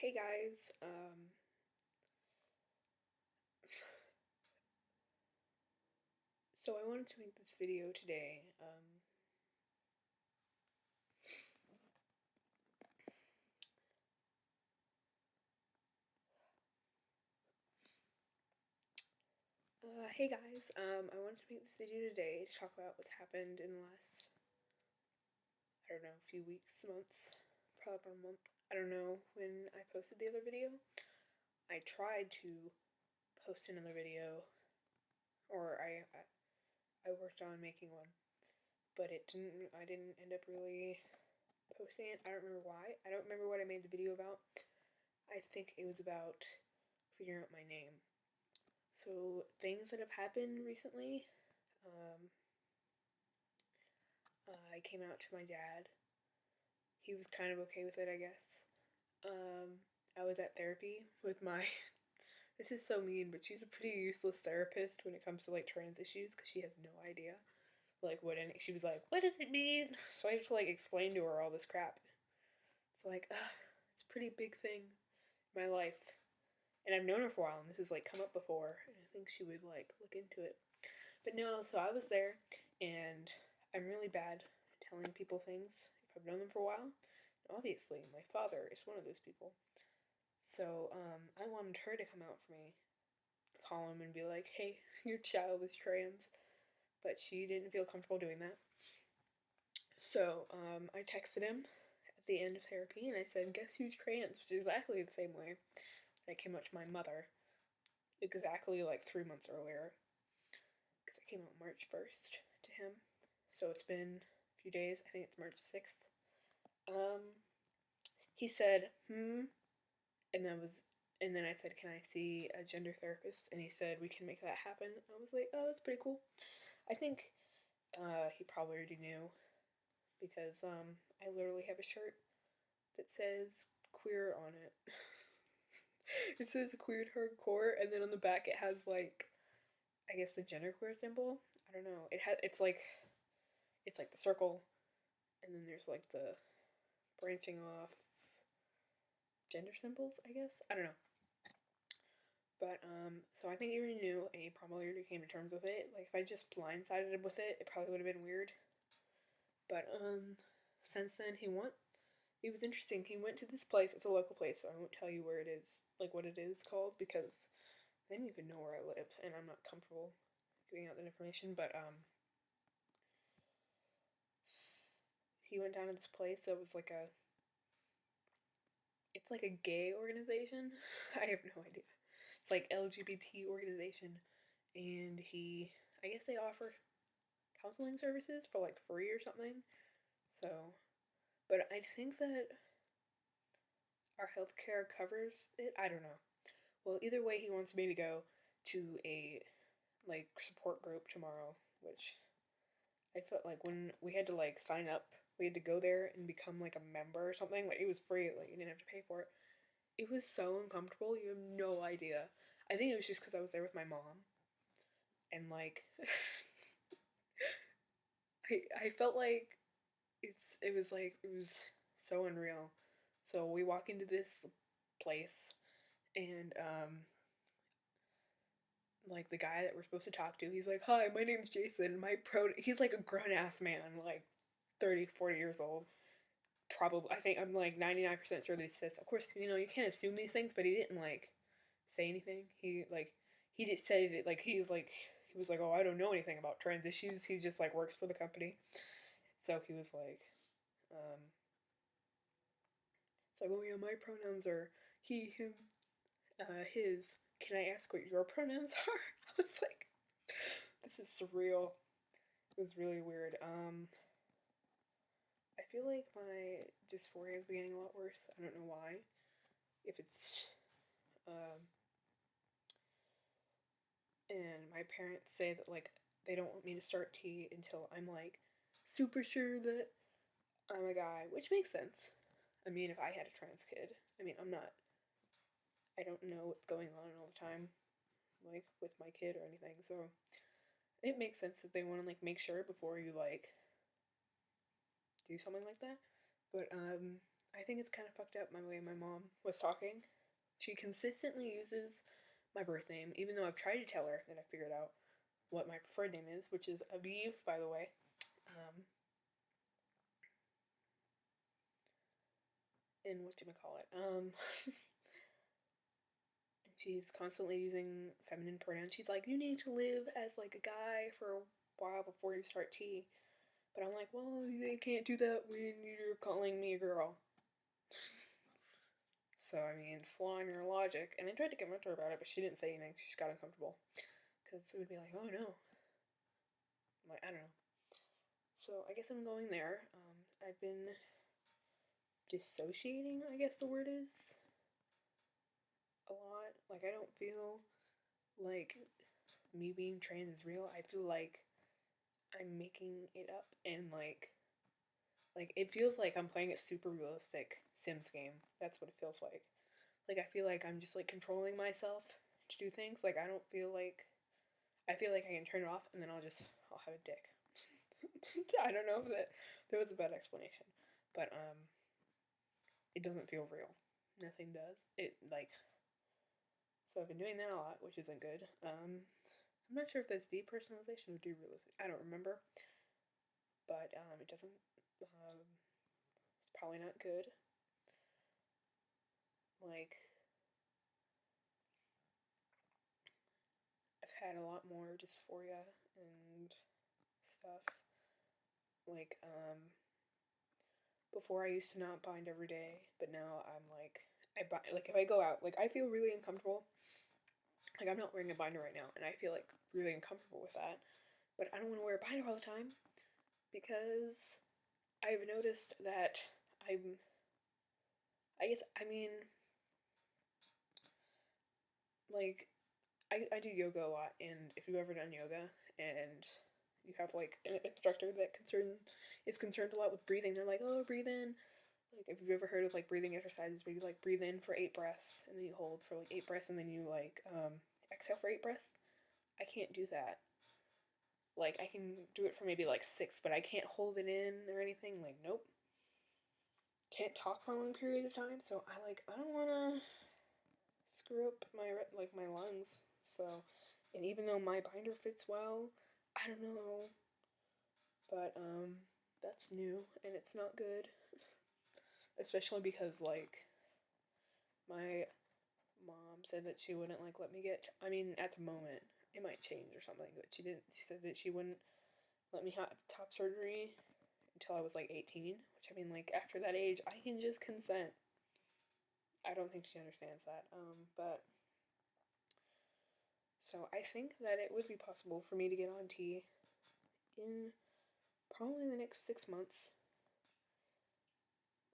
Hey guys, so I wanted to make this video today. Hey guys, I wanted to make this video today to talk about what's happened in the last, I don't know, few weeks, months, probably about a month. I don't know when I posted the other video. I tried to post another video, or I worked on making one, but I didn't end up really posting it. I don't remember why. I don't remember what I made the video about. I think it was about figuring out my name. So, things that have happened recently, um, I came out to my dad. He was kind of okay with it, I guess. I was at therapy with my. This is so mean, but she's a pretty useless therapist when it comes to like trans issues because she has no idea. Like, what any. She was like, what does it mean? So I had to like explain to her all this crap. It's like, it's a pretty big thing in my life. And I've known her for a while, and this has like come up before, and I think she would like look into it. But no, so I was there, and I'm really bad at telling people things if I've known them for a while. And obviously, my father is one of those people. So I wanted her to come out for me, call him and be like, hey, your child is trans. But she didn't feel comfortable doing that. So I texted him at the end of therapy, and I said, guess who's trans? Which is exactly the same way that I came out to my mother exactly like 3 months earlier, because I came out March 1st to him. So it's been a few days. I think it's March 6th. Um, he said, and and then I said, can I see a gender therapist? And he said, we can make that happen. I was like, oh, that's pretty cool. I think he probably already knew because I literally have a shirt that says queer on it. It says queer hardcore, and then on the back it has like, I guess the genderqueer symbol. I don't know. It's like the circle, and then there's like the branching off gender symbols, I guess. I don't know. But so I think he already knew, and he probably already came to terms with it. Like if I just blindsided him with it, it probably would have been weird. But since then he was interesting. He went to this place. It's a local place, so I won't tell you where it is, like what it is called, because then you could know where I live, and I'm not comfortable giving out that information. But he went down to this place that was like it's like a gay organization. I have no idea. It's like LGBT organization, and I guess they offer counseling services for like free or something. So, but I think that our healthcare covers it. I don't know. Well, either way, he wants me to go to a like support group tomorrow, which I felt like when we had to like sign up, we had to go there and become like a member or something. Like it was free, like you didn't have to pay for it. It was so uncomfortable. You have no idea. I think it was just because I was there with my mom, and like I felt like it was so unreal. So we walk into this place, and like the guy that we're supposed to talk to, he's like, "Hi, my name's Jason. He's like a grown ass man, like 30, 40 years old. Probably, I think I'm like 99% sure that he says. Of course, you can't assume these things, but he didn't like say anything. He just said it like he was like, "Oh, I don't know anything about trans issues." He just like works for the company. So he was like, it's like, "Oh yeah, my pronouns are he, him, his. Can I ask what your pronouns are?" I was like, this is surreal. It was really weird. I feel like my dysphoria is getting a lot worse. I don't know why. If it's, um, and my parents say that like they don't want me to start tea until I'm like super sure that I'm a guy, which makes sense. I mean, if I had a trans kid, I mean, I don't know what's going on all the time, like with my kid or anything, so it makes sense that they want to like make sure before you like do something like that. But I think it's kind of fucked up my way my mom was talking. She consistently uses my birth name, even though I've tried to tell her that I figured out what my preferred name is, which is Aviv, by the way. And whatchamacallit. And she's constantly using feminine pronouns. She's like, you need to live as like a guy for a while before you start T. But I'm like, well, they can't do that when you're calling me a girl. So, I mean, flaw in your logic. And I tried to convince her about it, but she didn't say anything. She just got uncomfortable. Because it would be like, oh no. I'm like, I don't know. So, I guess I'm going there. I've been dissociating, I guess the word is, a lot. Like, I don't feel like me being trans is real. I feel like I'm making it up and like it feels like I'm playing a super realistic Sims game. That's what it feels like. Like I feel like I'm just like controlling myself to do things. Like I don't feel like I feel like I can turn it off and then I'll have a dick. I don't know if that was a bad explanation, but it doesn't feel real. Nothing does. It like so I've been doing that a lot, which isn't good. I'm not sure if that's depersonalization or derealization. I don't remember, but it doesn't. It's probably not good. Like I've had a lot more dysphoria and stuff. Like before I used to not bind every day, but now I'm like I bind like if I go out, like I feel really uncomfortable. Like I'm not wearing a binder right now, and I feel like really uncomfortable with that. But I don't want to wear a binder all the time because I've noticed that I'm. I guess I mean like I do yoga a lot, and if you've ever done yoga and you have like an instructor that is concerned a lot with breathing, they're like, oh, breathe in. Like if you've ever heard of like breathing exercises where you like breathe in for 8 breaths and then you hold for like 8 breaths and then you like exhale for 8 breaths. I can't do that. Like I can do it for maybe like 6, but I can't hold it in or anything. Like nope. Can't talk for a long period of time, so I don't wanna screw up my lungs. So, and even though my binder fits well, I don't know, but that's new and it's not good, especially because like my mom said that she wouldn't like let me get. I mean, at the moment it might change or something, but she didn't. She said that she wouldn't let me have top surgery until I was like 18. Which I mean, like after that age, I can just consent. I don't think she understands that. But so I think that it would be possible for me to get on T in probably the next 6 months.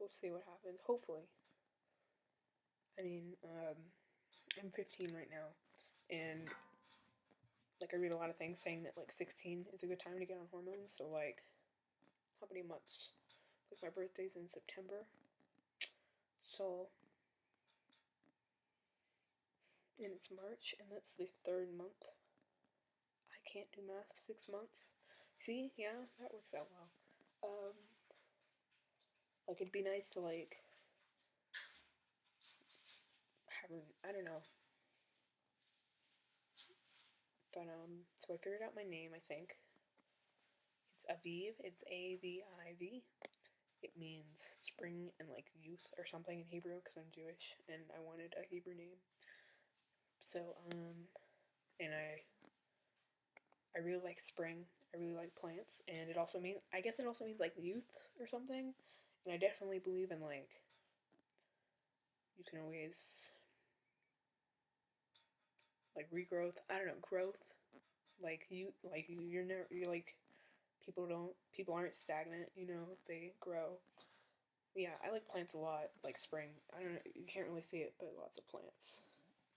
We'll see what happens. Hopefully. I mean, I'm 15 right now, and like I read a lot of things saying that like 16 is a good time to get on hormones. So like, how many months? Like my birthday's in September, so and it's March, and that's the third month. I can't do math. 6 months. See, yeah, that works out well. Like it'd be nice to like have I don't know. But so I figured out my name. I think it's Aviv. It's Aviv. It means spring and like youth or something in Hebrew because I'm Jewish and I wanted a Hebrew name. So and I really like spring. I really like plants, and it also means I guess it also means like youth or something. And I definitely believe in like you can always like regrowth. I don't know, growth. You're never you're like people aren't stagnant, you know, they grow. Yeah, I like plants a lot, like spring. I don't know, you can't really see it, but lots of plants.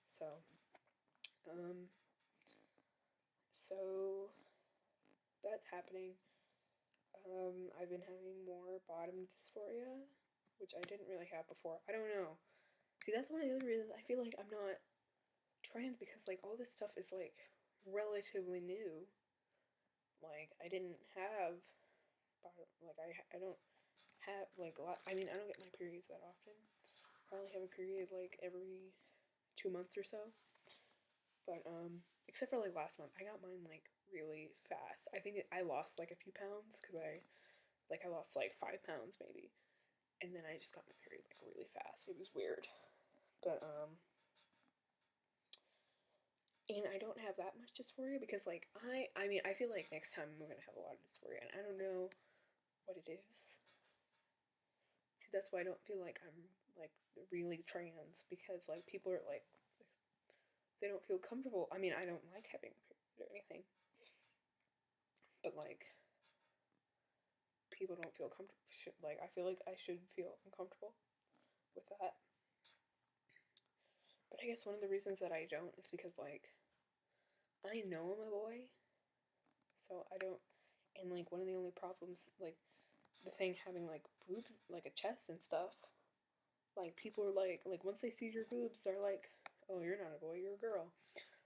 So, um, so that's happening. I've been having more bottom dysphoria, which I didn't really have before. I don't know. See, that's one of the other reasons I feel like I'm not trans because like all this stuff is like relatively new. Like I didn't have, I don't have, like, I mean, I don't get my periods that often. Probably have a period, like, every 2 months or so. But, except for, like, last month, I got mine, like, really fast. I think I lost, like, a few pounds, because I lost, like, 5 pounds, maybe. And then I just got my period, like, really fast. It was weird. But, and I don't have that much dysphoria, because, like, I mean, I feel like next time I'm gonna have a lot of dysphoria, and I don't know what it is. That's why I don't feel like I'm, like, really trans, because, like, people are, like, they don't feel comfortable. I mean, I don't like having a period or anything, but, like, people don't feel comfortable. Like, I feel like I should feel uncomfortable with that. But I guess one of the reasons that I don't is because, like, I know I'm a boy, so I don't, and, like, one of the only problems, like, the thing having, like, boobs, like, a chest and stuff, like, people are like, once they see your boobs, they're like, oh, you're not a boy, you're a girl.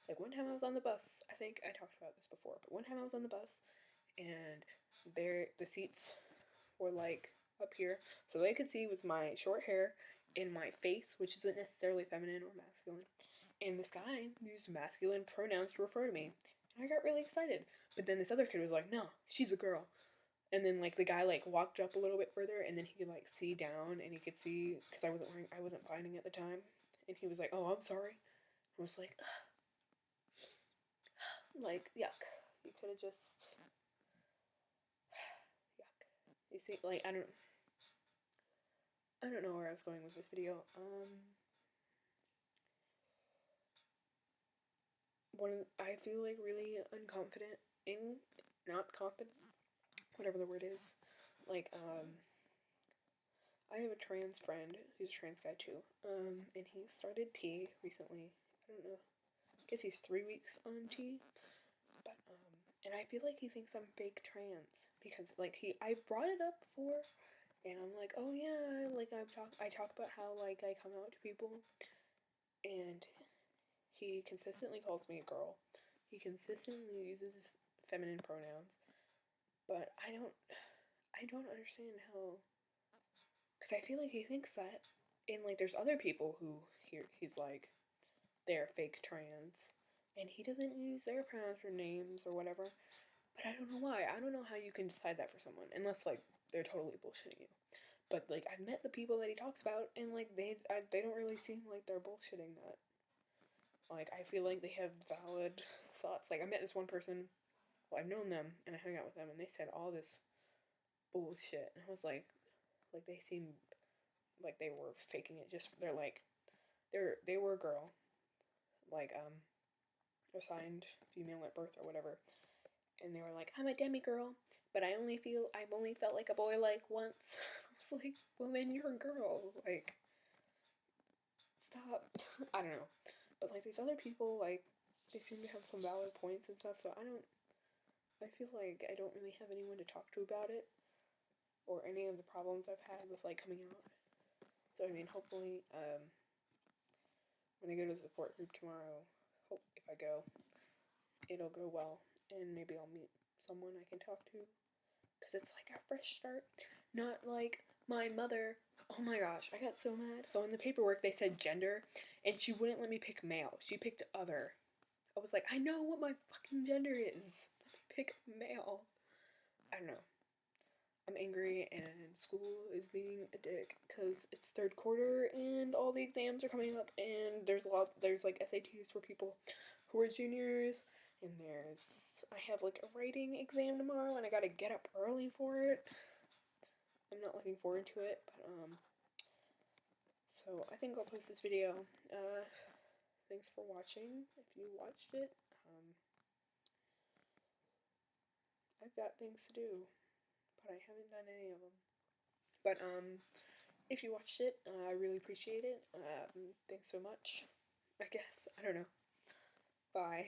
Like, one time I was on the bus, I think I talked about this before, but one time I was on the bus, and the seats were, like, up here, so all they could see was my short hair and my face, which isn't necessarily feminine or masculine, and this guy used masculine pronouns to refer to me, and I got really excited, but then this other kid was like, no, she's a girl, and then, like, the guy, like, walked up a little bit further, and then he could, like, see down, and he could see, because I wasn't binding at the time, and he was like, oh, I'm sorry. I was like, like, yuck. You could have just, yuck. You see, like, I don't know where I was going with this video. I feel, like, really unconfident not confident, whatever the word is. Like, I have a trans friend who's a trans guy too, and he started T recently. I don't know, I guess he's 3 weeks on T, but, and I feel like he thinks I'm fake trans, because, like, I brought it up before, and I'm like, oh yeah, like, I talk about how, like, I come out to people, and he consistently calls me a girl. He consistently uses feminine pronouns, but I don't understand how, because I feel like he thinks that, and, like, there's other people who he's like, they're fake trans, and he doesn't use their pronouns or names or whatever, but I don't know why. I don't know how you can decide that for someone, unless, like, they're totally bullshitting you. But, like, I've met the people that he talks about, and, like, they don't really seem like they're bullshitting that. Like, I feel like they have valid thoughts. Like, I met this one person, well, I've known them, and I hung out with them, and they said all this bullshit, and I was like, they seem like they were faking it. Just, they're like, they were a girl, like, assigned female at birth or whatever, and they were like, I'm a demigirl, but I've only felt like a boy, like, once. I was like, well, then you're a girl, like, stop. I don't know, but, like, these other people, like, they seem to have some valid points and stuff, so I feel like I don't really have anyone to talk to about it, or any of the problems I've had with, like, coming out. So, I mean, hopefully, when I go to the support group tomorrow, if I go, it'll go well, and maybe I'll meet someone I can talk to, because it's like a fresh start, not like my mother. Oh my gosh, I got so mad. So in the paperwork they said gender, and she wouldn't let me pick male. She picked other. I was like, I know what my fucking gender is. Let me pick male. I don't know. I'm angry, and school is being a dick, because it's third quarter and all the exams are coming up, and there's like SATs for people who are juniors, and I have, like, a writing exam tomorrow, and I gotta get up early for it. I'm not looking forward to it, but, so I think I'll post this video. Thanks for watching, if you watched it. I've got things to do, but I haven't done any of them. But, if you watched it, I really appreciate it. Thanks so much, I guess. I don't know. Bye.